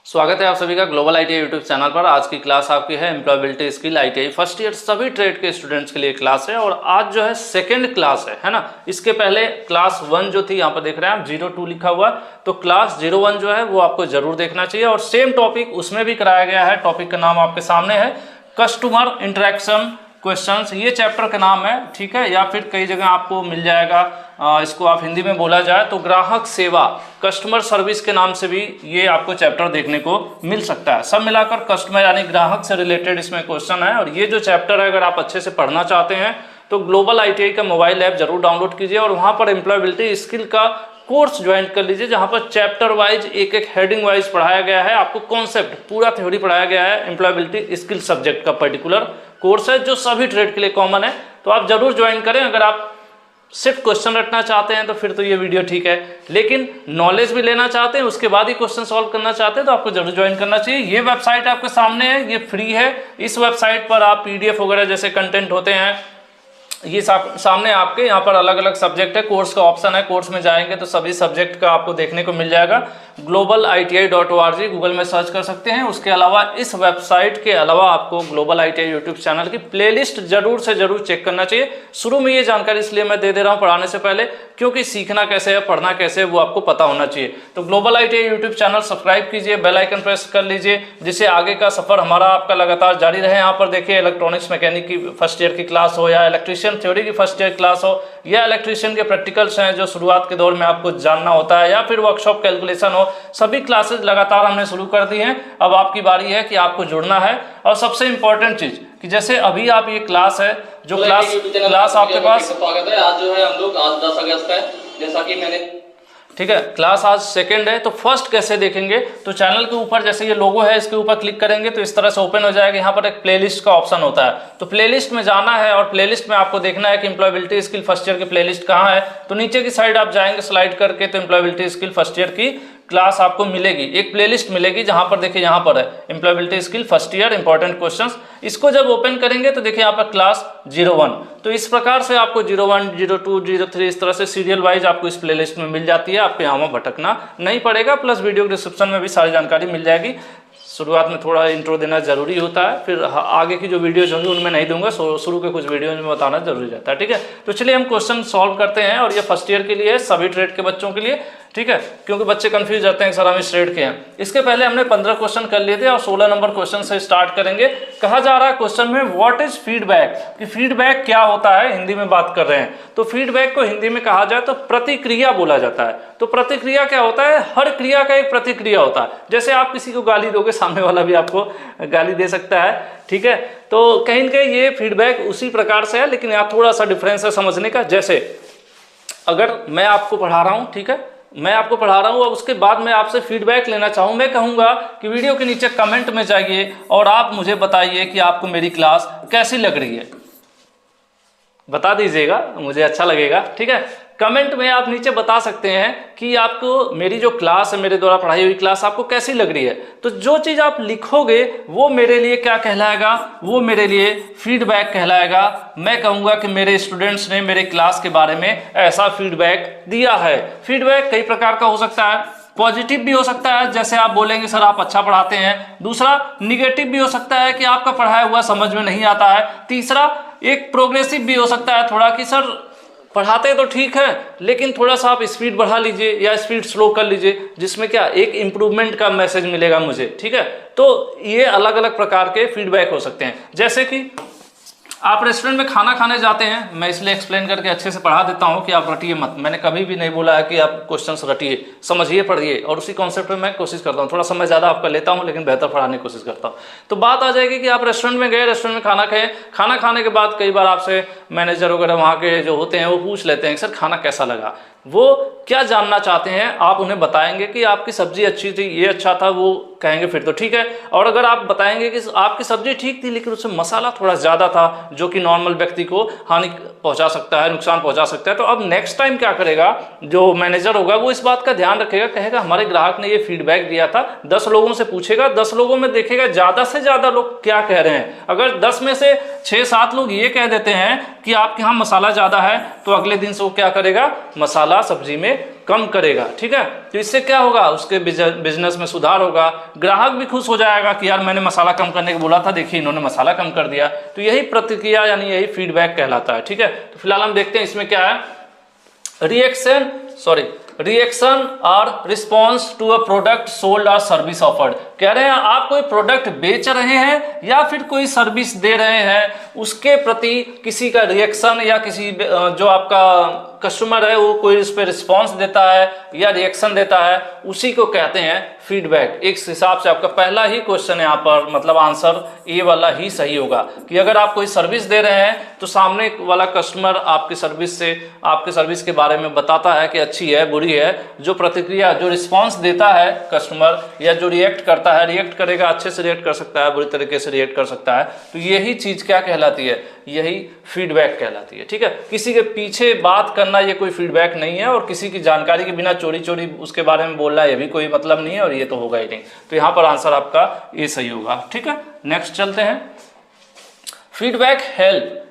स्वागत है आप सभी का ग्लोबल आईटीआई यूट्यूब चैनल पर। आज की क्लास आपकी है employability skill ITI first year सभी ट्रेड के स्टूडेंट्स के लिए क्लास है और आज जो है सेकंड क्लास है ना। इसके पहले क्लास 1 जो थी यहाँ पर देख रहे हैं आप 02 लिखा हुआ, तो क्लास 01 जो है वो आपको जरूर देखना चाहिए और सेम टॉपिक उसमें भी कराया गया है। टॉपिक का नाम आपके सामने है कस्टमर इंटरेक्शन क्वेश्चंस, ये चैप्टर का नाम है, ठीक है। या फिर कई जगह आपको मिल जाएगा, इसको आप हिंदी में बोला जाए तो ग्राहक सेवा, कस्टमर सर्विस के नाम से भी ये आपको चैप्टर देखने को मिल सकता है। सब मिलाकर कस्टमर यानी ग्राहक से रिलेटेड इसमें क्वेश्चन है और ये जो चैप्टर है अगर आप अच्छे से पढ़ना चाहते हैं तो ग्लोबल आईटीआई का मोबाइल ऐप जरूर डाउनलोड कीजिए और वहाँ पर एम्प्लॉयबिलिटी स्किल का कोर्स ज्वाइन कर लीजिए, जहाँ पर चैप्टर वाइज एक एक हेडिंग वाइज पढ़ाया गया है। आपको कॉन्सेप्ट पूरा थ्योरी पढ़ाया गया है। एम्प्लॉयबिलिटी स्किल सब्जेक्ट का पर्टिकुलर कोर्स है जो सभी ट्रेड के लिए कॉमन है, तो आप जरूर ज्वाइन करें। अगर आप सिर्फ क्वेश्चन रटना चाहते हैं तो फिर तो ये वीडियो ठीक है, लेकिन नॉलेज भी लेना चाहते हैं उसके बाद ही क्वेश्चन सॉल्व करना चाहते हैं तो आपको जरूर ज्वाइन करना चाहिए। ये वेबसाइट आपके सामने है, ये फ्री है। इस वेबसाइट पर आप पीडीएफ वगैरह जैसे कंटेंट होते हैं ये सामने आपके यहाँ पर अलग अलग सब्जेक्ट है, कोर्स का ऑप्शन है। कोर्स में जाएंगे तो सभी सब्जेक्ट का आपको देखने को मिल जाएगा। globaliti.org गूगल में सर्च कर सकते हैं। उसके अलावा इस वेबसाइट के अलावा आपको ग्लोबल आईटीआई यूट्यूब चैनल की प्लेलिस्ट जरूर से जरूर चेक करना चाहिए। शुरू में ये जानकारी इसलिए मैं दे रहा हूँ पढ़ाने से पहले, क्योंकि सीखना कैसे है पढ़ना कैसे है वो आपको पता होना चाहिए। तो global ITI YouTube channel subscribe कीजिए, बेल आइकन प्रेस कर लीजिए, जिससे आगे का सफर हमारा आपका लगातार जारी रहे। यहाँ पर देखिए इलेक्ट्रॉनिक्स मैकेनिक की फर्स्ट ईयर की क्लास हो या इलेक्ट्रीशियन थ्योरी की फर्स्ट ईयर क्लास हो या इलेक्ट्रीशियन के प्रैक्टिकल्स हैं जो शुरुआत के दौर में आपको जानना होता है या फिर वर्कशॉप कैलकुलेशन हो, सभी क्लासेस लगातार हमने शुरू कर दी हैं। अब आपकी बारी है कि आपको जुड़ना है। और सबसे इंपॉर्टेंट चीज कि जैसे अभी आप ये क्लास है जो क्लास आपके पास स्वागत है। आज जो है हम लोग आज 10 अगस्त है, जैसा कि मैंने ठीक है, क्लास आज सेकंड है। तो फर्स्ट कैसे देखेंगे, तो चैनल के ऊपर जैसे ये लोगो है इसके ऊपर क्लिक करेंगे तो इस तरह से ओपन हो जाएगा। यहाँ पर एक प्लेलिस्ट का ऑप्शन होता है, तो प्लेलिस्ट में जाना है और प्लेलिस्ट में आपको देखना है कि एम्प्लॉयबिलिटी स्किल फर्स्ट ईयर की प्लेलिस्ट कहाँ है। तो नीचे की साइड आप जाएंगे स्लाइड करके तो एम्प्लॉयबिलिटी स्किल फर्स्ट ईयर की क्लास आपको मिलेगी, एक प्लेलिस्ट मिलेगी जहां पर देखिए यहाँ पर है employability skill first year important questions. इसको जब ओपन करेंगे तो देखिए यहाँ पर क्लास 01, तो इस प्रकार से आपको 01, 02, 03 इस तरह से सीरियल वाइज आपको इस प्लेलिस्ट में मिल जाती है। आपको यहाँ में भटकना नहीं पड़ेगा, प्लस वीडियो डिस्क्रिप्शन में भी सारी जानकारी मिल जाएगी। शुरुआत में थोड़ा इंट्रो देना जरूरी होता है, फिर आगे की जो वीडियोज होंगी उनमें नहीं दूंगा, शुरू के कुछ वीडियोज में बताना जरूरी रहता है, ठीक है। तो चलिए हम क्वेश्चन सॉल्व करते हैं और ये फर्स्ट ईयर के लिए है, सभी ट्रेड के बच्चों के लिए, ठीक है, क्योंकि बच्चे कंफ्यूज रहते हैं सर हम इस ट्रेड के हैं। इसके पहले हमने 15 क्वेश्चन कर लिए थे और 16 नंबर क्वेश्चन से स्टार्ट करेंगे। कहा जा रहा है क्वेश्चन में व्हाट इज फीडबैक, कि फीडबैक क्या होता है, हिंदी में बात कर रहे हैं। तो फीडबैक को हिंदी में कहा जाए तो प्रतिक्रिया बोला जाता है। तो प्रतिक्रिया क्या होता है, हर क्रिया का एक प्रतिक्रिया होता है। जैसे आप किसी को गाली दोगे सामने वाला भी आपको गाली दे सकता है, ठीक है। तो कहीं न कहीं ये फीडबैक उसी प्रकार से है, लेकिन यहाँ थोड़ा सा डिफरेंस है समझने का। जैसे अगर मैं आपको पढ़ा रहा हूँ, ठीक है, मैं आपको पढ़ा रहा हूँ और उसके बाद मैं आपसे फीडबैक लेना चाहूँ, मैं कहूँगा कि वीडियो के नीचे कमेंट में जाइए और आप मुझे बताइए कि आपको मेरी क्लास कैसी लग रही है। बता दीजिएगा, मुझे अच्छा लगेगा, ठीक है। कमेंट में आप नीचे बता सकते हैं कि आपको मेरी जो क्लास है, मेरे द्वारा पढ़ाई हुई क्लास आपको कैसी लग रही है। तो जो चीज़ आप लिखोगे वो मेरे लिए क्या कहलाएगा, वो मेरे लिए फीडबैक कहलाएगा। मैं कहूँगा कि मेरे स्टूडेंट्स ने मेरे क्लास के बारे में ऐसा फीडबैक दिया है। फीडबैक कई प्रकार का हो सकता है, पॉजिटिव भी हो सकता है, जैसे आप बोलेंगे सर आप अच्छा पढ़ाते हैं। दूसरा निगेटिव भी हो सकता है कि आपका पढ़ाया हुआ समझ में नहीं आता है। तीसरा एक प्रोग्रेसिव भी हो सकता है थोड़ा, कि सर पढ़ाते तो ठीक है लेकिन थोड़ा सा आप स्पीड बढ़ा लीजिए या स्पीड स्लो कर लीजिए, जिसमें क्या एक इम्प्रूवमेंट का मैसेज मिलेगा मुझे, ठीक है। तो ये अलग अलग प्रकार के फीडबैक हो सकते हैं। जैसे कि आप रेस्टोरेंट में खाना खाने जाते हैं, मैं इसलिए एक्सप्लेन करके अच्छे से पढ़ा देता हूं कि आप रटिए मत। मैंने कभी भी नहीं बोला है कि आप क्वेश्चंस रटिए, समझिए पढ़िए, और उसी कॉन्सेप्ट में मैं कोशिश करता हूं। थोड़ा समय ज़्यादा आपका लेता हूं लेकिन बेहतर पढ़ाने की कोशिश करता हूं। तो बात आ जाएगी कि आप रेस्टोरेंट में गए, रेस्टोरेंट में खाना खाए, खाना खाने के बाद कई बार आपसे मैनेजर वगैरह वहाँ के जो होते हैं वो पूछ लेते हैं सर खाना कैसा लगा। वो क्या जानना चाहते हैं, आप उन्हें बताएंगे कि आपकी सब्जी अच्छी थी, ये अच्छा था, वो कहेंगे फिर तो ठीक है। और अगर आप बताएंगे कि आपकी सब्जी ठीक थी लेकिन उसमें मसाला थोड़ा ज़्यादा था जो कि नॉर्मल व्यक्ति को हानि पहुंचा सकता है, नुकसान पहुंचा सकता है, तो अब नेक्स्ट टाइम क्या करेगा, जो मैनेजर होगा वो इस बात का ध्यान रखेगा, कहेगा हमारे ग्राहक ने ये फीडबैक दिया था, 10 लोगों से पूछेगा, 10 लोगों में देखेगा ज़्यादा से ज़्यादा लोग क्या कह रहे हैं। अगर 10 में से 6-7 लोग ये कह देते हैं कि आपके यहाँ मसाला ज़्यादा है, तो अगले दिन से वो क्या करेगा, मसाला सब्जी में कम करेगा। ठीक है, तो इससे क्या होगा, उसके बिजनेस में सुधार होगा, ग्राहक भी खुश हो जाएगा कि यार मैंने मसाला कम करने को बोला था, देखिए इन्होंने मसाला कम कर दिया। तो यही प्रतिक्रिया यानी यही फीडबैक कहलाता है। ठीक है, तो फिलहाल हम देखते हैं इसमें क्या है, रिएक्शन और response to a product sold और सर्विस ऑफर्ड। कह रहे हैं आप कोई प्रोडक्ट बेच रहे हैं या फिर कोई सर्विस दे रहे हैं, उसके प्रति किसी का रिएक्शन या किसी जो आपका कस्टमर है वो कोई उस पर रिस्पॉन्स देता है या रिएक्शन देता है, उसी को कहते हैं फीडबैक। इस हिसाब से आपका पहला ही क्वेश्चन यहाँ पर मतलब आंसर ए वाला ही सही होगा कि अगर आप कोई सर्विस दे रहे हैं तो सामने वाला कस्टमर आपकी सर्विस के बारे में बताता है कि अच्छी है बुरी है। जो प्रतिक्रिया जो रिस्पॉन्स देता है कस्टमर या जो रिएक्ट करता है, रिएक्ट करेगा, अच्छे से रिएक्ट कर सकता है, बुरी तरीके से रिएक्ट कर सकता है, तो यही चीज क्या कहलाती है, यही फीडबैक कहलाती है। ठीक है, किसी के पीछे बात करना ये कोई फीडबैक नहीं है और किसी की जानकारी के बिना चोरी चोरी उसके बारे में बोलना ये भी कोई मतलब नहीं है और ये तो होगा ही नहीं। तो यहाँ पर आंसर आपका ये सही होगा। ठीक है, नेक्स्ट चलते हैं। फीडबैक हेल्प,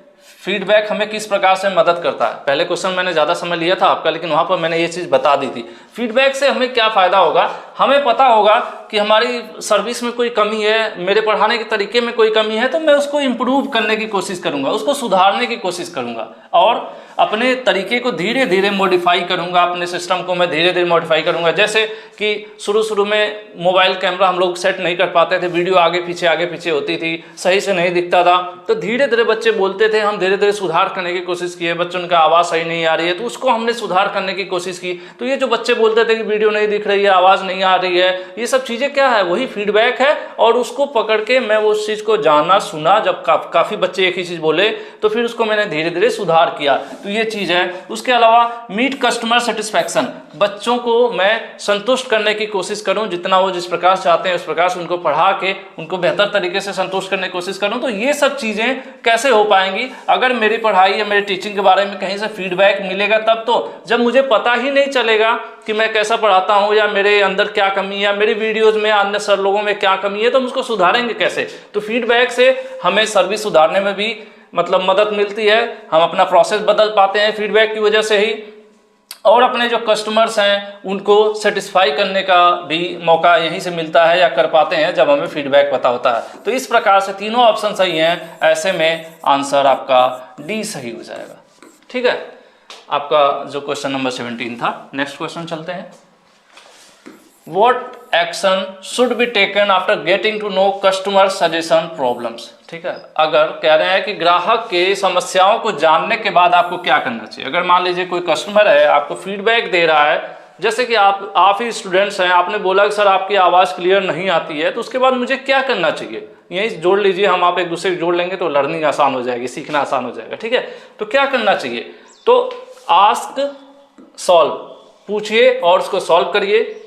फीडबैक हमें किस प्रकार से मदद करता है। पहले क्वेश्चन मैंने ज़्यादा समय लिया था आपका, लेकिन वहाँ पर मैंने ये चीज़ बता दी थी। फीडबैक से हमें क्या फ़ायदा होगा, हमें पता होगा कि हमारी सर्विस में कोई कमी है, मेरे पढ़ाने के तरीके में कोई कमी है, तो मैं उसको इम्प्रूव करने की कोशिश करूँगा, उसको सुधारने की कोशिश करूँगा और अपने तरीके को धीरे धीरे मॉडिफाई करूँगा, अपने सिस्टम को मैं धीरे धीरे मॉडिफाई करूँगा। जैसे कि शुरू में मोबाइल कैमरा हम लोग सेट नहीं कर पाते थे, वीडियो आगे पीछे होती थी, सही से नहीं दिखता था, तो धीरे धीरे बच्चे बोलते थे, हम धीरे धीरे सुधार करने की कोशिश किए। बच्चों का आवाज़ सही नहीं आ रही है तो उसको हमने सुधार करने की कोशिश की। तो ये जो बच्चे बोलते थे कि वीडियो नहीं दिख रही है, आवाज़ नहीं आ रही है, ये सब चीज़ें क्या है, वही फीडबैक है। और उसको पकड़ के मैं वो उस चीज़ को जाना सुना, जब काफ़ी बच्चे एक ही चीज़ बोले तो फिर उसको मैंने धीरे धीरे सुधार किया। तो ये चीज़ है। उसके अलावा मीट कस्टमर सेटिस्फैक्शन, बच्चों को मैं संतुष्ट करने की कोशिश करूं, जितना वो जिस प्रकार चाहते हैं उस प्रकार से उनको पढ़ा के उनको बेहतर तरीके से संतुष्ट करने की कोशिश करूं। तो ये सब चीज़ें कैसे हो पाएंगी, अगर मेरी पढ़ाई या मेरी टीचिंग के बारे में कहीं से फीडबैक मिलेगा तब तो। जब मुझे पता ही नहीं चलेगा कि मैं कैसा पढ़ाता हूं या मेरे अंदर क्या कमी है या मेरी वीडियोज़ में अन्य सर लोगों में क्या कमी है, तो हम उसको सुधारेंगे कैसे। तो फीडबैक से हमें सर्विस सुधारने में भी मतलब मदद मिलती है, हम अपना प्रोसेस बदल पाते हैं फीडबैक की वजह से ही, और अपने जो कस्टमर्स हैं उनको सेटिस्फाई करने का भी मौका यहीं से मिलता है या कर पाते हैं जब हमें फीडबैक पता होता है। तो इस प्रकार से तीनों ऑप्शन सही हैं, ऐसे में आंसर आपका डी सही हो जाएगा। ठीक है, आपका जो क्वेश्चन नंबर 17 था। नेक्स्ट क्वेश्चन चलते हैं। What action should be taken after getting to know customer suggestion problems? ठीक है, अगर कह रहे हैं कि ग्राहक के समस्याओं को जानने के बाद आपको क्या करना चाहिए। अगर मान लीजिए कोई कस्टमर है आपको फीडबैक दे रहा है, जैसे कि आप ही स्टूडेंट्स हैं, आपने बोला कि सर आपकी आवाज़ क्लियर नहीं आती है, तो उसके बाद मुझे क्या करना चाहिए। यही जोड़ लीजिए, हम आप एक दूसरे को जोड़ लेंगे तो लर्निंग आसान हो जाएगी, सीखना आसान हो जाएगा। ठीक है, तो क्या करना चाहिए, तो आस्क सॉल्व, पूछिए और उसको सॉल्व करिए।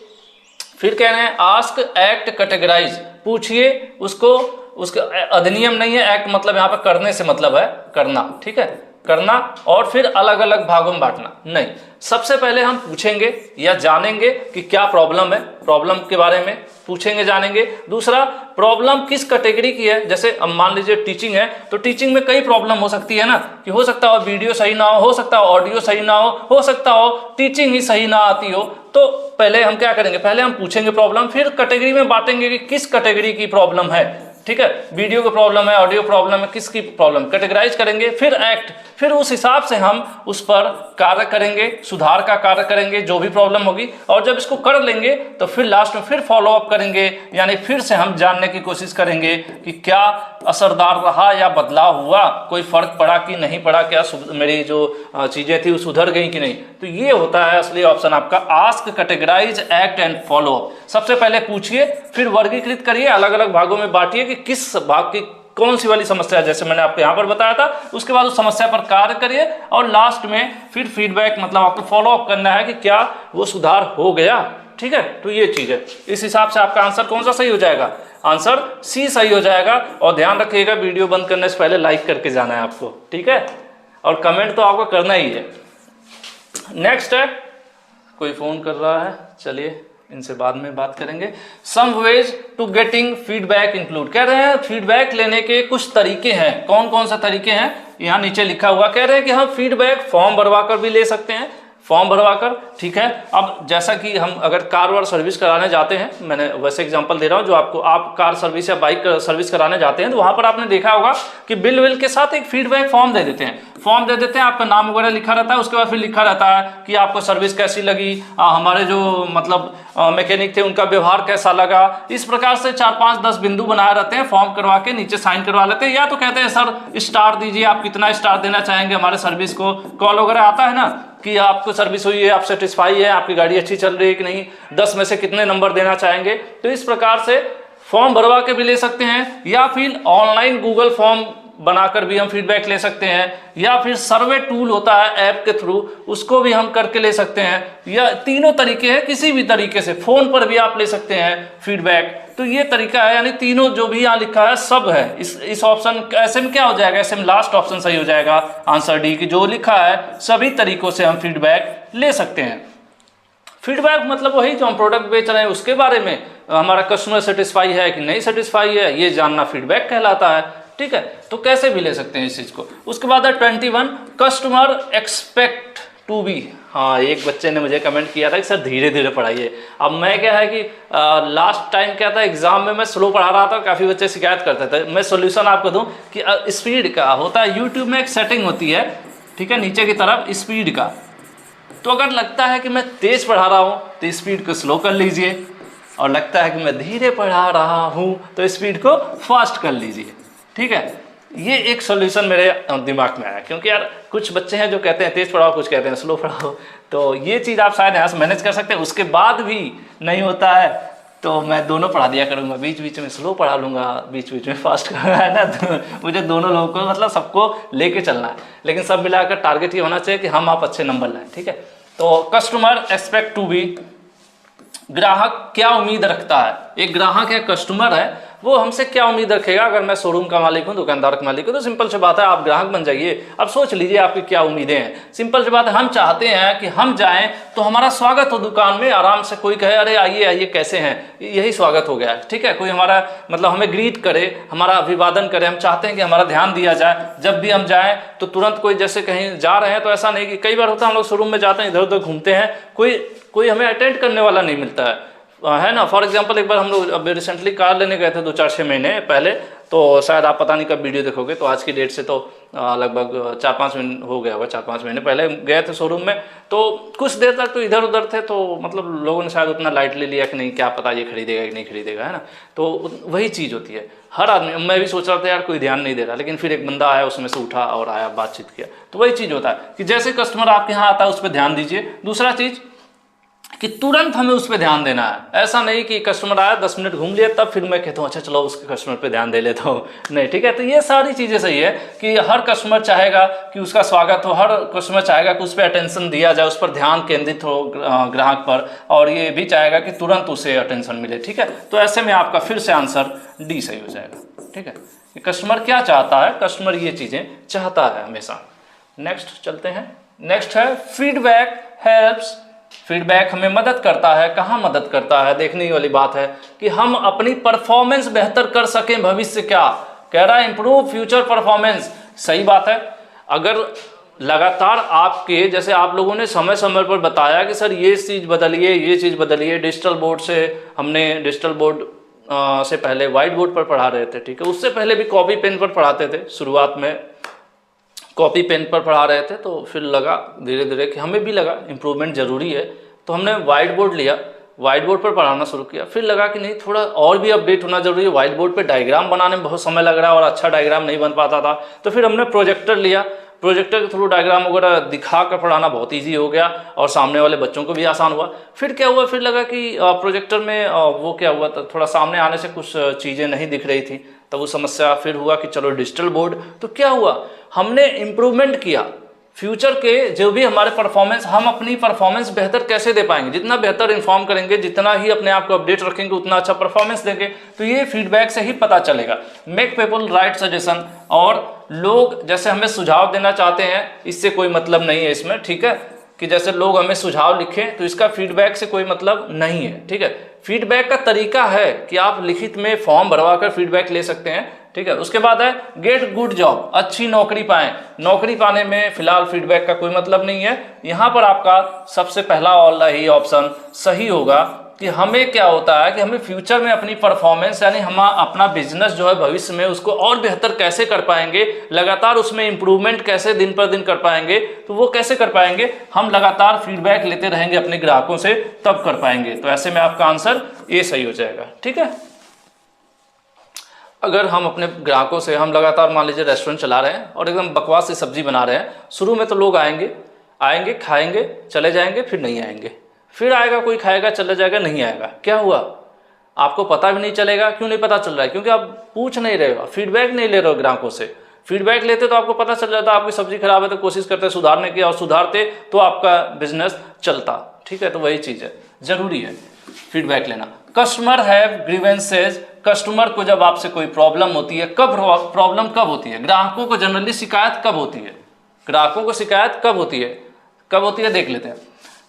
फिर कह रहे हैं आस्क एक्ट कैटेगराइज, पूछिए उसको, उसका अधिनियम नहीं है, एक्ट मतलब यहाँ पर करने से मतलब है करना। ठीक है, करना, और फिर अलग अलग भागों में बांटना नहीं। सबसे पहले हम पूछेंगे या जानेंगे कि क्या प्रॉब्लम है, प्रॉब्लम के बारे में पूछेंगे जानेंगे। दूसरा, प्रॉब्लम किस कैटेगरी की है, जैसे अब मान लीजिए टीचिंग है तो टीचिंग में कई प्रॉब्लम हो सकती है ना, कि हो सकता हो वीडियो सही ना हो सकता हो ऑडियो सही ना हो सकता हो टीचिंग ही सही ना आती हो। तो पहले हम क्या करेंगे, पहले हम पूछेंगे प्रॉब्लम, फिर कैटेगरी में बांटेंगे कि किस कैटेगरी की प्रॉब्लम है। ठीक है, वीडियो की प्रॉब्लम है, ऑडियो प्रॉब्लम है, किसकी प्रॉब्लम, कैटेगराइज करेंगे। फिर एक्ट, फिर उस हिसाब से हम उस पर कार्य करेंगे, सुधार का कार्य करेंगे जो भी प्रॉब्लम होगी। और जब इसको कर लेंगे तो फिर लास्ट में फिर फॉलो अप करेंगे, यानी फिर से हम जानने की कोशिश करेंगे कि क्या असरदार रहा या बदलाव हुआ, कोई फर्क पड़ा कि नहीं पड़ा, क्या मेरी जो चीज़ें थी वो सुधर गई कि नहीं। तो ये होता है असली ऑप्शन आपका, ask, categorise, act and follow up. सबसे पहले पूछिए, फिर वर्गीकृत करिए, अलग अलग भागों में बांटिए कि किस भाग की कौन सी वाली समस्या है, जैसे मैंने आपको यहाँ पर बताया था। उसके बाद उस समस्या पर कार्य करिए और लास्ट में फिर फीडबैक मतलब आपको फॉलो अप करना है कि क्या वो सुधार हो गया। ठीक है, तो ये चीज़ है। इस हिसाब से आपका आंसर कौन सा सही हो जाएगा, आंसर सी सही हो जाएगा। और ध्यान रखिएगा वीडियो बंद करने से पहले लाइक करके जाना है आपको, ठीक है, और कमेंट तो आपको करना ही है। नेक्स्ट है, कोई फ़ोन कर रहा है, चलिए इनसे बाद में बात करेंगे। Some ways to getting feedback include, कह रहे हैं फीडबैक लेने के कुछ तरीके हैं। कौन कौन सा तरीके हैं, यहाँ नीचे लिखा हुआ। कह रहे हैं कि हम फीडबैक फॉर्म भरवा कर भी ले सकते हैं, फॉर्म भरवा कर, ठीक है। अब जैसा कि हम अगर कार वार सर्विस कराने जाते हैं, मैंने वैसे एग्जांपल दे रहा हूँ, जो आपको आप कार सर्विस या बाइक सर्विस कराने जाते हैं तो वहाँ पर आपने देखा होगा कि बिल विल के साथ एक फीडबैक फॉर्म दे देते हैं। फॉर्म दे देते हैं, आपका नाम वगैरह लिखा रहता है, उसके बाद फिर लिखा रहता है कि आपको सर्विस कैसी लगी, हमारे जो मतलब मैकेनिक थे उनका व्यवहार कैसा लगा। इस प्रकार से 4, 5, 10 बिंदु बनाए रहते हैं, फॉर्म करवा के नीचे साइन करवा लेते हैं, या तो कहते हैं सर स्टार दीजिए, आप कितना स्टार देना चाहेंगे हमारे सर्विस को। कॉल वगैरह आता है ना कि आपको सर्विस हुई है, आप सेटिस्फाई है, आपकी गाड़ी अच्छी चल रही है कि नहीं, 10 में से कितने नंबर देना चाहेंगे। तो इस प्रकार से फॉर्म भरवा के भी ले सकते हैं, या फिर ऑनलाइन गूगल फॉर्म बनाकर भी हम फीडबैक ले सकते हैं, या फिर सर्वे टूल होता है ऐप के थ्रू, उसको भी हम करके ले सकते हैं। या तीनों तरीके हैं, किसी भी तरीके से फोन पर भी आप ले सकते हैं फीडबैक। तो ये तरीका है, यानी तीनों जो भी यहाँ लिखा है सब है। इस ऑप्शन ऐसे में क्या हो जाएगा, ऐसे में लास्ट ऑप्शन सही हो जाएगा, आंसर डी की जो लिखा है सभी तरीकों से हम फीडबैक ले सकते हैं। फीडबैक मतलब वही जो हम प्रोडक्ट बेच रहे हैं उसके बारे में, हमारा कस्टमर सेटिस्फाई है कि नहीं सेटिस्फाई है, ये जानना फीडबैक कहलाता है, ठीक है। तो कैसे भी ले सकते हैं इस चीज को। उसके बाद है 21 कस्टमर एक्सपेक्ट टू बी। हाँ, एक बच्चे ने मुझे कमेंट किया था कि सर धीरे धीरे पढ़ाइए। अब मैं क्या है कि लास्ट टाइम क्या था, एग्जाम में मैं स्लो पढ़ा रहा था, काफ़ी बच्चे शिकायत करते थे। मैं सोल्यूशन आपको दूं कि स्पीड का होता है, यूट्यूब में एक सेटिंग होती है, ठीक है, नीचे की तरफ स्पीड का। तो अगर लगता है कि मैं तेज पढ़ा रहा हूँ तो स्पीड को स्लो कर लीजिए, और लगता है कि मैं धीरे पढ़ा रहा हूँ तो स्पीड को फास्ट कर लीजिए, ठीक है। ये एक सॉल्यूशन मेरे दिमाग में आया, क्योंकि यार कुछ बच्चे हैं जो कहते हैं तेज पढ़ाओ, कुछ कहते हैं स्लो पढ़ाओ। तो ये चीज़ आप शायद यहाँ से मैनेज कर सकते हैं। उसके बाद भी नहीं होता है तो मैं दोनों पढ़ा दिया करूँगा, बीच बीच में स्लो पढ़ा लूँगा, बीच बीच में फास्ट करना है ना। तो मुझे दोनों लोगों को मतलब सबको लेके चलना है, लेकिन सब मिलाकर टारगेट ये होना चाहिए कि हम आप अच्छे नंबर लाएं, ठीक है। तो कस्टमर एक्सपेक्ट टू बी, ग्राहक क्या उम्मीद रखता है। एक ग्राहक या कस्टमर है, वो हमसे क्या उम्मीद रखेगा। अगर मैं शोरूम का मालिक हूँ, दुकानदार का मालिक हूँ, तो सिंपल सी बात है आप ग्राहक बन जाइए। अब सोच लीजिए आपकी क्या उम्मीदें हैं। सिंपल सी बात है, हम चाहते हैं कि हम जाएं तो हमारा स्वागत हो दुकान में, आराम से कोई कहे अरे आइए आइए कैसे हैं, यही स्वागत हो गया, ठीक है। कोई हमारा मतलब हमें ग्रीट करे, हमारा अभिवादन करे। हम चाहते हैं कि हमारा ध्यान दिया जाए जब भी हम जाएं। तो तुरंत कोई जैसे कहीं जा रहे हैं तो ऐसा नहीं कि कई बार होता है हम लोग शोरूम में जाते हैं, इधर उधर घूमते हैं, कोई हमें अटेंड करने वाला नहीं मिलता है ना। फॉर एग्जांपल एक बार हम लोग अभी रिसेंटली कार लेने गए थे 2-4-6 महीने पहले, तो शायद आप पता नहीं कब वीडियो देखोगे, तो आज की डेट से तो लगभग 4-5 महीने हो गया होगा, 4-5 महीने पहले गए थे शोरूम में। तो कुछ देर तक तो इधर उधर थे, तो मतलब लोगों ने शायद उतना लाइटली लिया कि नहीं क्या पता ये खरीदेगा कि नहीं खरीदेगा, है ना। तो वही चीज़ होती है, हर आदमी, मैं भी सोच रहा था यार कोई ध्यान नहीं दे रहा, लेकिन फिर एक बंदा आया, उसमें से उठा और आया, बातचीत किया। तो वही चीज़ होता है कि जैसे कस्टमर आपके यहाँ आता है उस पर ध्यान दीजिए। दूसरा चीज़ कि तुरंत हमें उस पर ध्यान देना है। ऐसा नहीं कि कस्टमर आया 10 मिनट घूम लिया तब फिर मैं कहता हूँ अच्छा चलो उसके कस्टमर पे ध्यान दे लेता हूँ, नहीं, ठीक है। तो ये सारी चीज़ें सही है कि हर कस्टमर चाहेगा कि उसका स्वागत हो, हर कस्टमर चाहेगा कि उस पर अटेंशन दिया जाए, उस पर ध्यान केंद्रित हो ग्राहक पर, और ये भी चाहेगा कि तुरंत उसे अटेंशन मिले, ठीक है। तो ऐसे में आपका फिर से आंसर डी सही हो जाएगा, ठीक है। कस्टमर क्या चाहता है, कस्टमर ये चीज़ें चाहता है हमेशा। नेक्स्ट चलते हैं। नेक्स्ट है फीडबैक हेल्प्स। फीडबैक हमें मदद करता है, कहाँ मदद करता है, देखने वाली बात है कि हम अपनी परफॉर्मेंस बेहतर कर सकें। भविष्य क्या कह रहा है, इंप्रूव फ्यूचर परफॉर्मेंस, सही बात है। अगर लगातार आपके जैसे आप लोगों ने समय समय पर बताया कि सर ये चीज़ बदलिए, ये चीज़ बदलिए, डिजिटल बोर्ड से हमने डिजिटल बोर्ड से पहले व्हाइट बोर्ड पर पढ़ा रहे थे, ठीक है। उससे पहले भी कॉपी पेन पर पढ़ाते थे, शुरुआत में कॉपी पेन पर पढ़ा रहे थे, तो फिर लगा धीरे धीरे कि हमें भी लगा इम्प्रूवमेंट ज़रूरी है, तो हमने वाइट बोर्ड लिया, वाइट बोर्ड पर पढ़ाना शुरू किया। फिर लगा कि नहीं थोड़ा और भी अपडेट होना जरूरी है, वाइट बोर्ड पे डायग्राम बनाने में बहुत समय लग रहा है और अच्छा डायग्राम नहीं बन पाता था, तो फिर हमने प्रोजेक्टर लिया। प्रोजेक्टर के थ्रू डायग्राम वगैरह दिखा कर पढ़ाना बहुत ईजी हो गया और सामने वाले बच्चों को भी आसान हुआ। फिर क्या हुआ, फिर लगा कि प्रोजेक्टर में वो क्या हुआ था, थोड़ा सामने आने से कुछ चीज़ें नहीं दिख रही थी, तब वो समस्या फिर हुआ कि चलो डिजिटल बोर्ड। तो क्या हुआ, हमने इम्प्रूवमेंट किया फ्यूचर के जो भी हमारे परफॉर्मेंस, हम अपनी परफॉर्मेंस बेहतर कैसे दे पाएंगे, जितना बेहतर इन्फॉर्म करेंगे, जितना ही अपने आप को अपडेट रखेंगे, उतना अच्छा परफॉर्मेंस देंगे। तो ये फीडबैक से ही पता चलेगा। मेक पीपल राइट सजेशन, और लोग जैसे हमें सुझाव देना चाहते हैं, इससे कोई मतलब नहीं है इसमें, ठीक है, कि जैसे लोग हमें सुझाव लिखें तो इसका फीडबैक से कोई मतलब नहीं है, ठीक है। फीडबैक का तरीका है कि आप लिखित में फॉर्म भरवा कर फीडबैक ले सकते हैं, ठीक है। उसके बाद है गेट गुड जॉब, अच्छी नौकरी पाएं। नौकरी पाने में फिलहाल फीडबैक का कोई मतलब नहीं है। यहाँ पर आपका सबसे पहला वाला ही ऑप्शन सही होगा कि हमें क्या होता है कि हमें फ्यूचर में अपनी परफॉर्मेंस यानी हम अपना बिजनेस जो है भविष्य में उसको और बेहतर कैसे कर पाएंगे, लगातार उसमें इंप्रूवमेंट कैसे दिन पर दिन कर पाएंगे, तो वो कैसे कर पाएंगे, हम लगातार फीडबैक लेते रहेंगे अपने ग्राहकों से, तब कर पाएंगे। तो ऐसे में आपका आंसर ए सही हो जाएगा। ठीक है। अगर हम अपने ग्राहकों से, हम लगातार मान लीजिए रेस्टोरेंट चला रहे हैं और एकदम बकवास सी सब्जी बना रहे हैं, शुरू में तो लोग आएंगे खाएंगे चले जाएंगे, फिर नहीं आएंगे, फिर आएगा कोई खाएगा चला जाएगा, नहीं आएगा, क्या हुआ आपको पता भी नहीं चलेगा। क्यों नहीं पता चल रहा है? क्योंकि आप पूछ नहीं रहे हो, फीडबैक नहीं ले रहे हो ग्राहकों से। फीडबैक लेते तो आपको पता चल जाता आपकी सब्जी खराब है, तो कोशिश करते सुधारने की, और सुधारते तो आपका बिजनेस चलता। ठीक है, तो वही चीज़ है, जरूरी है फीडबैक लेना। कस्टमर हैव ग्रीवेंसेज, कस्टमर को जब आपसे कोई प्रॉब्लम होती है, प्रॉब्लम कब होती है? ग्राहकों को जनरली शिकायत कब होती है? ग्राहकों को शिकायत कब होती है देख लेते हैं।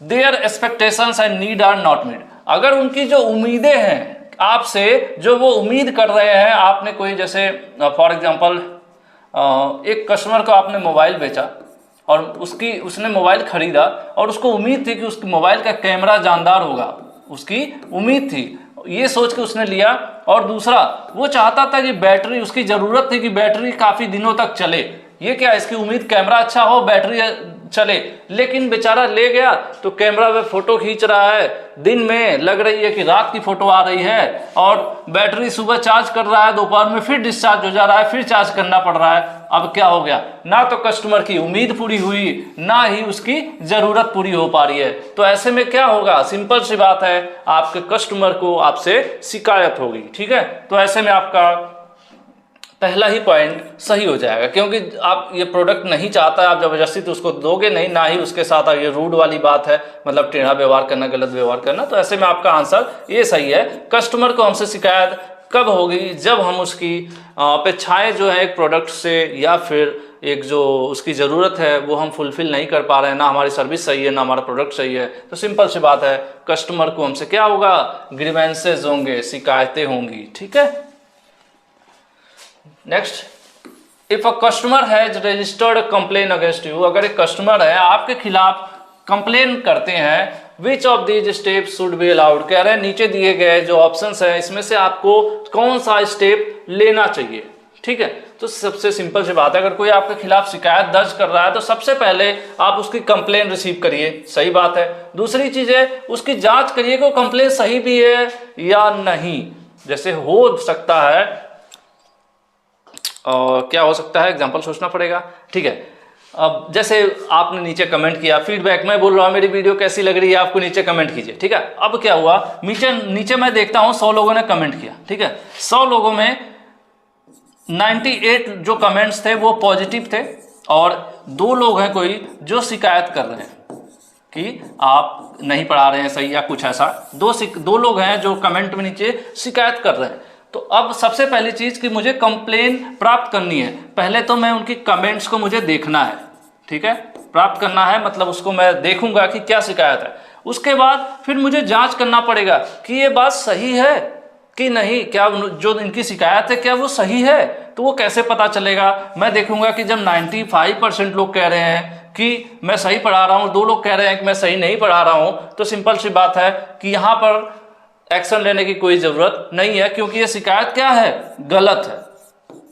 Their expectations and need are not meet, अगर उनकी जो उम्मीदें हैं आपसे, जो वो उम्मीद कर रहे हैं, आपने कोई जैसे फॉर एग्जांपल एक कस्टमर को आपने मोबाइल बेचा और उसने मोबाइल खरीदा और उसको उम्मीद थी कि उसके मोबाइल का कैमरा जानदार होगा, उसकी उम्मीद थी, ये सोच के उसने लिया। और दूसरा, वो चाहता था कि बैटरी, उसकी ज़रूरत थी कि बैटरी काफ़ी दिनों तक चले। ये क्या, इसकी उम्मीद कैमरा अच्छा हो, बैटरी चले, लेकिन बेचारा ले गया तो कैमरा में फ़ोटो खींच रहा है, दिन में लग रही है कि रात की फ़ोटो आ रही है, और बैटरी सुबह चार्ज कर रहा है, दोपहर में फिर डिस्चार्ज हो जा रहा है, फिर चार्ज करना पड़ रहा है। अब क्या हो गया, ना तो कस्टमर की उम्मीद पूरी हुई, ना ही उसकी ज़रूरत पूरी हो पा रही है। तो ऐसे में क्या होगा, सिंपल सी बात है, आपके कस्टमर को आपसे शिकायत होगी। ठीक है, तो ऐसे में आपका पहला ही पॉइंट सही हो जाएगा, क्योंकि आप ये प्रोडक्ट नहीं चाहता है, आप जबरदस्ती तो उसको दोगे नहीं, ना ही उसके साथ ये रूड वाली बात है, मतलब टेढ़ा व्यवहार करना, गलत व्यवहार करना। तो ऐसे में आपका आंसर ये सही है। कस्टमर को हमसे शिकायत कब होगी, जब हम उसकी अपेक्षाएं जो है एक प्रोडक्ट से, या फिर एक जो उसकी ज़रूरत है वो हम फुलफिल नहीं कर पा रहे हैं, ना हमारी सर्विस सही है, ना हमारा प्रोडक्ट सही है। तो सिंपल सी बात है, कस्टमर को हमसे क्या होगा, ग्रीवेंसेज होंगे, शिकायतें होंगी। ठीक है। Next, if a customer has registered complain against you, अगर एक कस्टमर है आपके खिलाफ कंप्लेन करते हैं, which of these steps should be allowed, कह रहे हैं नीचे दिए गए जो ऑप्शंस हैं इसमें से आपको कौन सा स्टेप लेना चाहिए। ठीक है, तो सबसे सिंपल सी बात है, अगर कोई आपके खिलाफ शिकायत दर्ज कर रहा है तो सबसे पहले आप उसकी कंप्लेन रिसीव करिए, सही बात है। दूसरी चीज़ है, उसकी जांच करिए कि वो कंप्लेन सही भी है या नहीं। जैसे हो सकता है, क्या हो सकता है, एग्जाम्पल सोचना पड़ेगा। ठीक है, अब जैसे आपने नीचे कमेंट किया, फीडबैक मैं बोल रहा हूँ, मेरी वीडियो कैसी लग रही है आपको नीचे कमेंट कीजिए। ठीक है, अब क्या हुआ, नीचे मैं देखता हूँ 100 लोगों ने कमेंट किया। ठीक है, 100 लोगों में 98 जो कमेंट्स थे वो पॉजिटिव थे, और 2 लोग हैं कोई जो शिकायत कर रहे हैं कि आप नहीं पढ़ा रहे हैं सही, या कुछ ऐसा। दो लोग हैं जो कमेंट में नीचे शिकायत कर रहे हैं। तो अब सबसे पहली चीज़ कि मुझे कंप्लेन प्राप्त करनी है, पहले तो मैं उनकी कमेंट्स को मुझे देखना है। ठीक है, प्राप्त करना है मतलब उसको मैं देखूंगा कि क्या शिकायत है। उसके बाद फिर मुझे जांच करना पड़ेगा कि ये बात सही है कि नहीं, क्या जो इनकी शिकायत है क्या वो सही है। तो वो कैसे पता चलेगा, मैं देखूंगा कि जब 95% लोग कह रहे हैं कि मैं सही पढ़ा रहा हूँ, 2 लोग कह रहे हैं कि मैं सही नहीं पढ़ा रहा हूँ, तो सिंपल सी बात है कि यहाँ पर एक्शन लेने की कोई ज़रूरत नहीं है, क्योंकि ये शिकायत क्या है, गलत है।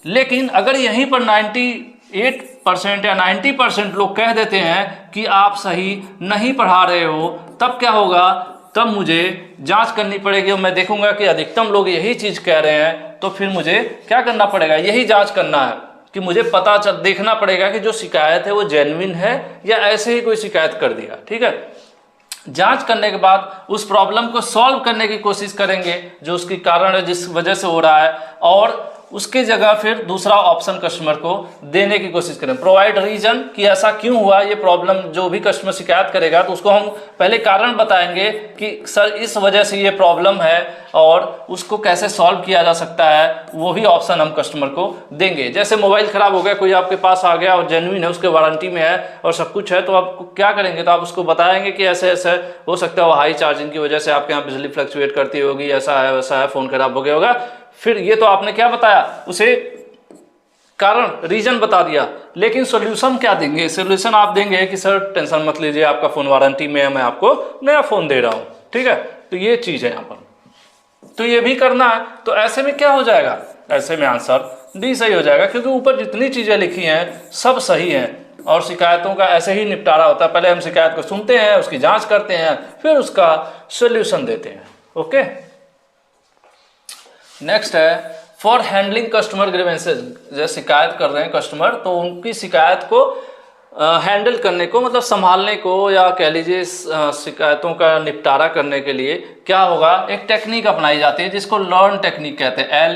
लेकिन अगर यहीं पर 98% या 90% लोग कह देते हैं कि आप सही नहीं पढ़ा रहे हो, तब क्या होगा, तब मुझे जांच करनी पड़ेगी और मैं देखूंगा कि अधिकतम लोग यही चीज़ कह रहे हैं। तो फिर मुझे क्या करना पड़ेगा, यही जांच करना है कि मुझे देखना पड़ेगा कि जो शिकायत है वो जेन्युइन है या ऐसे ही कोई शिकायत कर दिया। ठीक है, जांच करने के बाद उस प्रॉब्लम को सॉल्व करने की कोशिश करेंगे जो उसकी कारण है, जिस वजह से हो रहा है, और उसकी जगह फिर दूसरा ऑप्शन कस्टमर को देने की कोशिश करें, प्रोवाइड रीजन कि ऐसा क्यों हुआ ये प्रॉब्लम। जो भी कस्टमर शिकायत करेगा तो उसको हम पहले कारण बताएंगे कि सर इस वजह से ये प्रॉब्लम है और उसको कैसे सॉल्व किया जा सकता है, वो भी ऑप्शन हम कस्टमर को देंगे। जैसे मोबाइल ख़राब हो गया, कोई आपके पास आ गया और जेन्युइन है, उसके वारंटी में है और सब कुछ है, तो आप क्या करेंगे, तो आप उसको बताएंगे कि ऐसे ऐसे हो सकता है, वो हाई चार्जिंग की वजह से आपके यहाँ बिजली फ्लक्चुएट करती होगी, ऐसा है वैसा है, फ़ोन खराब हो गया होगा। फिर ये तो आपने क्या बताया, उसे कारण रीजन बता दिया, लेकिन सॉल्यूशन क्या देंगे? सॉल्यूशन आप देंगे कि सर टेंशन मत लीजिए, आपका फ़ोन वारंटी में है, मैं आपको नया फ़ोन दे रहा हूँ, ठीक है। तो ये चीज़ है यहाँ पर, तो ये भी करना है। तो ऐसे में क्या हो जाएगा? ऐसे में आंसर डी सही हो जाएगा, क्योंकि ऊपर जितनी चीज़ें लिखी हैं सब सही हैं और शिकायतों का ऐसे ही निपटारा होता है। पहले हम शिकायत को सुनते हैं, उसकी जांच करते हैं, फिर उसका सॉल्यूशन देते हैं। ओके, नेक्स्ट है फॉर हैंडलिंग कस्टमर ग्रीवेंसेज। जैसे शिकायत कर रहे हैं कस्टमर, तो उनकी शिकायत को हैंडल करने को, मतलब संभालने को, या कह लीजिए शिकायतों का निपटारा करने के लिए क्या होगा, एक टेक्निक अपनाई जाती है जिसको लर्न टेक्निक कहते हैं,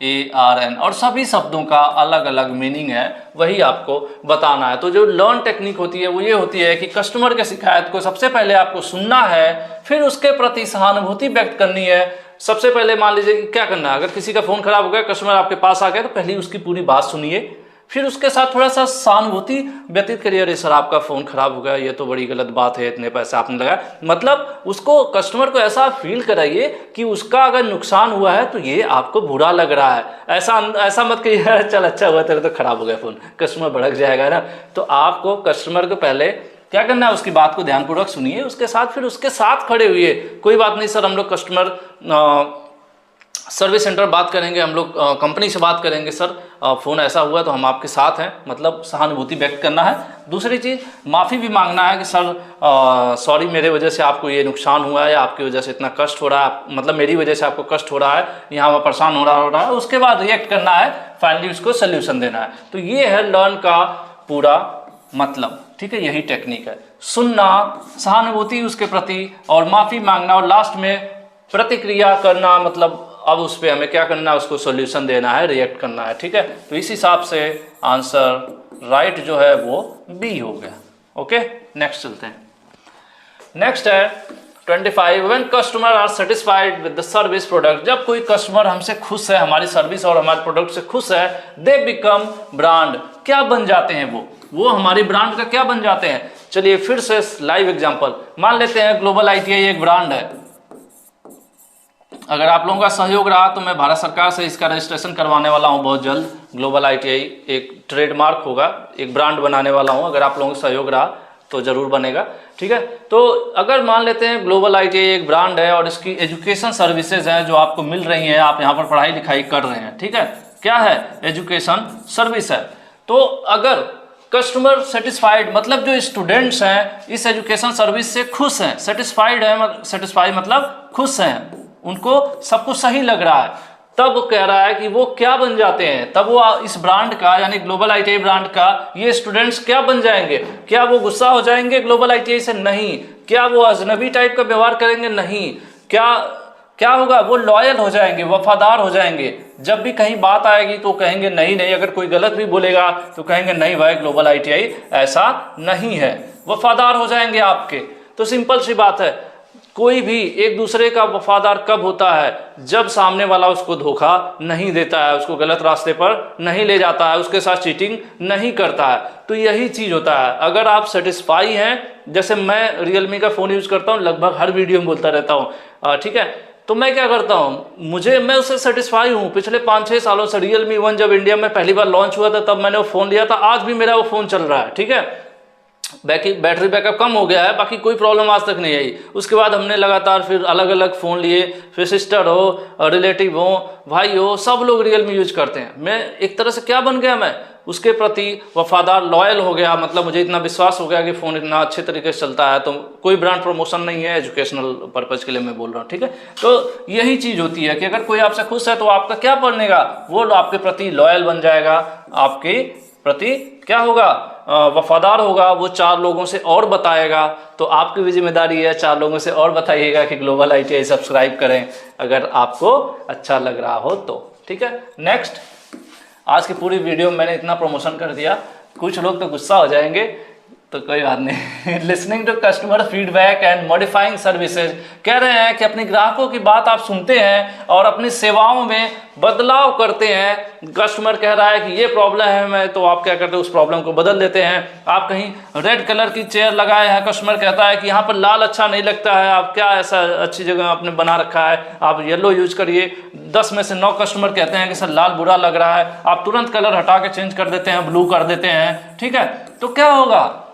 LEARN। और सभी शब्दों का अलग अलग मीनिंग है, वही आपको बताना है। तो जो लर्न टेक्निक होती है वो ये होती है कि कस्टमर के शिकायत को सबसे पहले आपको सुनना है, फिर उसके प्रति सहानुभूति व्यक्त करनी है। सबसे पहले मान लीजिए क्या करना है, अगर किसी का फ़ोन खराब हो गया, कस्टमर आपके पास आ गया, तो पहले उसकी पूरी बात सुनिए, फिर उसके साथ थोड़ा सा सहानुभूति व्यतीत करिए। अरे सर आपका फ़ोन खराब हो गया, ये तो बड़ी गलत बात है, इतने पैसे आपने लगाया, मतलब उसको, कस्टमर को ऐसा फील कराइए कि उसका अगर नुकसान हुआ है तो ये आपको बुरा लग रहा है। ऐसा मत कहिए चल अच्छा हुआ तेरे तो खराब हो गया फ़ोन, कस्टमर भड़क जाएगा ना। तो आपको कस्टमर को पहले क्या करना है, उसकी बात को ध्यानपूर्वक सुनिए, उसके साथ फिर उसके साथ खड़े हुए। कोई बात नहीं सर, हम लोग कस्टमर सर्विस सेंटर बात करेंगे, हम लोग कंपनी से बात करेंगे, सर फ़ोन ऐसा हुआ तो हम आपके साथ हैं, मतलब सहानुभूति व्यक्त करना है। दूसरी चीज़, माफ़ी भी मांगना है कि सर सॉरी, मेरे वजह से आपको ये नुकसान हुआ है, आपकी वजह से इतना कष्ट हो रहा है, मतलब मेरी वजह से आपको कष्ट हो रहा है, यहाँ पर परेशान हो रहा है। उसके बाद रिएक्ट करना है, फाइनली उसको सोल्यूशन देना है। तो ये है लर्न का पूरा मतलब, ठीक है। यही टेक्निक है, सुनना, सहानुभूति उसके प्रति, और माफ़ी मांगना, और लास्ट में प्रतिक्रिया करना, मतलब अब उस पर हमें क्या करना है, उसको सॉल्यूशन देना है, रिएक्ट करना है, ठीक है। तो इस हिसाब से आंसर राइट जो है वो बी हो गया। ओके, नेक्स्ट चलते हैं। नेक्स्ट है 25, when customer are satisfied with the service product. जब कोई कस्टमर हमसे खुश है, हमारी सर्विस और हमारे प्रोडक्ट से खुश है, दे बिकम ब्रांड। क्या बन जाते हैं वो हमारी ब्रांड का क्या बन जाते हैं? चलिए फिर से लाइव एग्जांपल मान लेते हैं, ग्लोबल ITI एक ब्रांड है। अगर आप लोगों का सहयोग रहा तो मैं भारत सरकार से इसका रजिस्ट्रेशन करवाने वाला हूं बहुत जल्द। ग्लोबल ITI एक ट्रेडमार्क होगा, एक ब्रांड बनाने वाला हूं। अगर आप लोगों का सहयोग रहा तो ज़रूर बनेगा, ठीक है। तो अगर मान लेते हैं ग्लोबल ITI एक ब्रांड है और इसकी एजुकेशन सर्विसेज हैं जो आपको मिल रही हैं, आप यहाँ पर पढ़ाई लिखाई कर रहे हैं, ठीक है। क्या है? एजुकेशन सर्विस है। तो अगर कस्टमर सेटिस्फाइड, मतलब जो स्टूडेंट्स हैं इस एजुकेशन सर्विस से खुश हैं, सेटिस्फाइड है, सेटिस्फाइड मतलब खुश हैं, उनको सब कुछ सही लग रहा है, तब वो कह रहा है कि वो क्या बन जाते हैं, तब वो इस ब्रांड का, यानी ग्लोबल ITI ब्रांड का ये स्टूडेंट्स क्या बन जाएंगे? क्या वो गुस्सा हो जाएंगे ग्लोबल ITI से? नहीं। क्या वो अजनबी टाइप का व्यवहार करेंगे? नहीं। क्या होगा? वो लॉयल हो जाएंगे, वफादार हो जाएंगे। जब भी कहीं बात आएगी तो कहेंगे नहीं नहीं, अगर कोई गलत भी बोलेगा तो कहेंगे नहीं भाई ग्लोबल ITI ऐसा नहीं है, वफादार हो जाएंगे आपके। तो सिंपल सी बात है, कोई भी एक दूसरे का वफादार कब होता है? जब सामने वाला उसको धोखा नहीं देता है, उसको गलत रास्ते पर नहीं ले जाता है, उसके साथ चीटिंग नहीं करता है। तो यही चीज़ होता है। अगर आप सेटिस्फाई हैं, जैसे मैं रियलमी का फ़ोन यूज़ करता हूँ, लगभग हर वीडियो में बोलता रहता हूँ, ठीक है। तो मैं क्या करता हूँ, मैं उससे सेटिस्फाई हूँ। पिछले 5-6 सालों से रियलमी 1 जब इंडिया में पहली बार लॉन्च हुआ था तब मैंने वो फ़ोन लिया था, आज भी मेरा वो फ़ोन चल रहा है, ठीक है। बैटरी बैकअप कम हो गया है, बाकी कोई प्रॉब्लम आज तक नहीं आई। उसके बाद हमने लगातार फिर अलग अलग फ़ोन लिए, फिर सिस्टर हो, रिलेटिव हो, भाई हो, सब लोग रियलमी यूज करते हैं। मैं एक तरह से क्या बन गया, मैं उसके प्रति वफादार, लॉयल हो गया। मतलब मुझे इतना विश्वास हो गया कि फ़ोन इतना अच्छे तरीके से चलता है। तो कोई ब्रांड प्रमोशन नहीं है, एजुकेशनल पर्पज़ के लिए मैं बोल रहा हूँ, ठीक है। तो यही चीज़ होती है कि अगर कोई आपसे खुश है तो आपका क्या बनेगा, वो आपके प्रति लॉयल बन जाएगा, आपके प्रति क्या होगा, वफादार होगा। वो 4 लोगों से और बताएगा। तो आपकी भी जिम्मेदारी है 4 लोगों से और बताइएगा कि ग्लोबल ITI सब्सक्राइब करें, अगर आपको अच्छा लग रहा हो तो, ठीक है। नेक्स्ट, आज की पूरी वीडियो में मैंने इतना प्रमोशन कर दिया, कुछ लोग तो गुस्सा हो जाएंगे तो कोई बात नहीं। Listening to customer feedback and modifying services, कह रहे हैं कि अपने ग्राहकों की बात आप सुनते हैं और अपनी सेवाओं में बदलाव करते हैं। कस्टमर कह रहा है कि ये प्रॉब्लम है मैं, तो आप क्या करते हैं, उस प्रॉब्लम को बदल देते हैं। आप कहीं रेड कलर की चेयर लगाए हैं, कस्टमर कहता है कि यहाँ पर लाल अच्छा नहीं लगता है, आप क्या ऐसा अच्छी जगह आपने बना रखा है, आप येलो यूज करिए। 10 में से 9 कस्टमर कहते हैं कि सर लाल बुरा लग रहा है, आप तुरंत कलर हटा के चेंज कर देते हैं, ब्लू कर देते हैं। ठीक है, तो क्या होगा,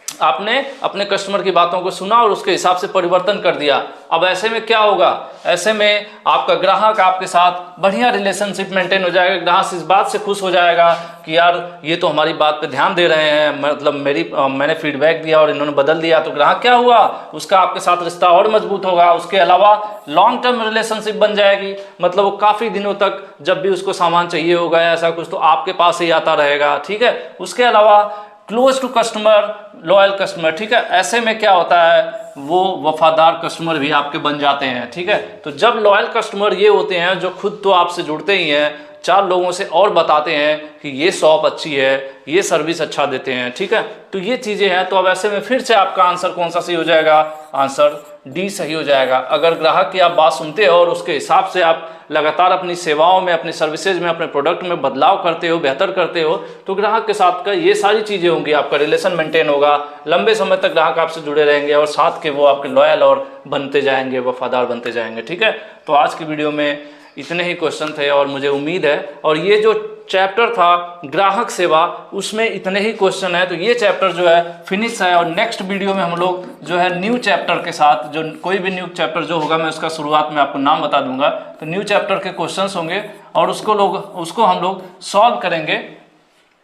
आपने अपने कस्टमर की बातों को सुना और उसके हिसाब से परिवर्तन कर दिया। अब ऐसे में क्या होगा, ऐसे में आपका ग्राहक आपके साथ बढ़िया रिलेशनशिप मेंटेन हो जाएगा। ग्राहक इस बात से खुश हो जाएगा कि यार ये तो हमारी बात पे ध्यान दे रहे हैं, मतलब मैंने फीडबैक दिया और इन्होंने बदल दिया, तो ग्राहक क्या हुआ, उसका आपके साथ रिश्ता और मजबूत होगा। उसके अलावा लॉन्ग टर्म रिलेशनशिप बन जाएगी, मतलब वो काफ़ी दिनों तक जब भी उसको सामान चाहिए होगा या ऐसा कुछ तो आपके पास ही आता रहेगा। ठीक है, उसके अलावा close to customer, loyal customer. ठीक है, ऐसे में क्या होता है, वो वफादार कस्टमर भी आपके बन जाते हैं। ठीक है, तो जब लॉयल कस्टमर ये होते हैं जो खुद तो आपसे जुड़ते ही हैं, 4 लोगों से और बताते हैं कि ये शॉप अच्छी है, ये सर्विस अच्छा देते हैं। ठीक है, तो ये चीज़ें हैं। तो अब ऐसे में फिर से आपका आंसर कौन सा सही हो जाएगा, आंसर डी सही हो जाएगा। अगर ग्राहक की आप बात सुनते हो और उसके हिसाब से आप लगातार अपनी सेवाओं में, अपनी सर्विसेज में, अपने प्रोडक्ट में बदलाव करते हो, बेहतर करते हो, तो ग्राहक के साथ का ये सारी चीज़ें होंगी, आपका रिलेशन मेंटेन होगा, लंबे समय तक ग्राहक आपसे जुड़े रहेंगे और साथ के वो आपके लॉयल और बनते जाएंगे, वफादार बनते जाएंगे। ठीक है, तो आज की वीडियो में इतने ही क्वेश्चन थे और मुझे उम्मीद है, और ये जो चैप्टर था ग्राहक सेवा उसमें इतने ही क्वेश्चन है, तो ये चैप्टर जो है फिनिश है। और नेक्स्ट वीडियो में हम लोग जो है न्यू चैप्टर के साथ, जो कोई भी न्यू चैप्टर जो होगा मैं उसका शुरुआत में आपको नाम बता दूंगा, तो न्यू चैप्टर के क्वेश्चंस होंगे और उसको हम लोग सॉल्व करेंगे।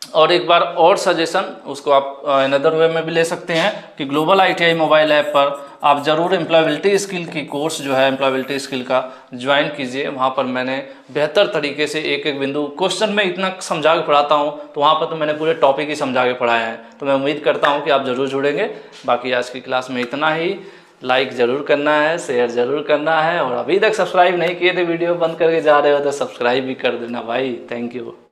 और एक बार और सजेशन, उसको आप अनदर वे में भी ले सकते हैं कि ग्लोबल ITI मोबाइल ऐप पर आप ज़रूर एम्प्लॉयबिलिटी स्किल की कोर्स जो है एम्प्लॉयबिलिटी स्किल का ज्वाइन कीजिए। वहाँ पर मैंने बेहतर तरीके से एक एक बिंदु, क्वेश्चन में इतना समझा के पढ़ाता हूँ, तो वहाँ पर तो मैंने पूरे टॉपिक ही समझा के पढ़ाया है। तो मैं उम्मीद करता हूँ कि आप ज़रूर जुड़ेंगे। बाकी आज की क्लास में इतना ही। लाइक ज़रूर करना है, शेयर ज़रूर करना है, और अभी तक सब्सक्राइब नहीं किए थे, वीडियो बंद करके जा रहे हो तो सब्सक्राइब भी कर देना भाई। Thank you.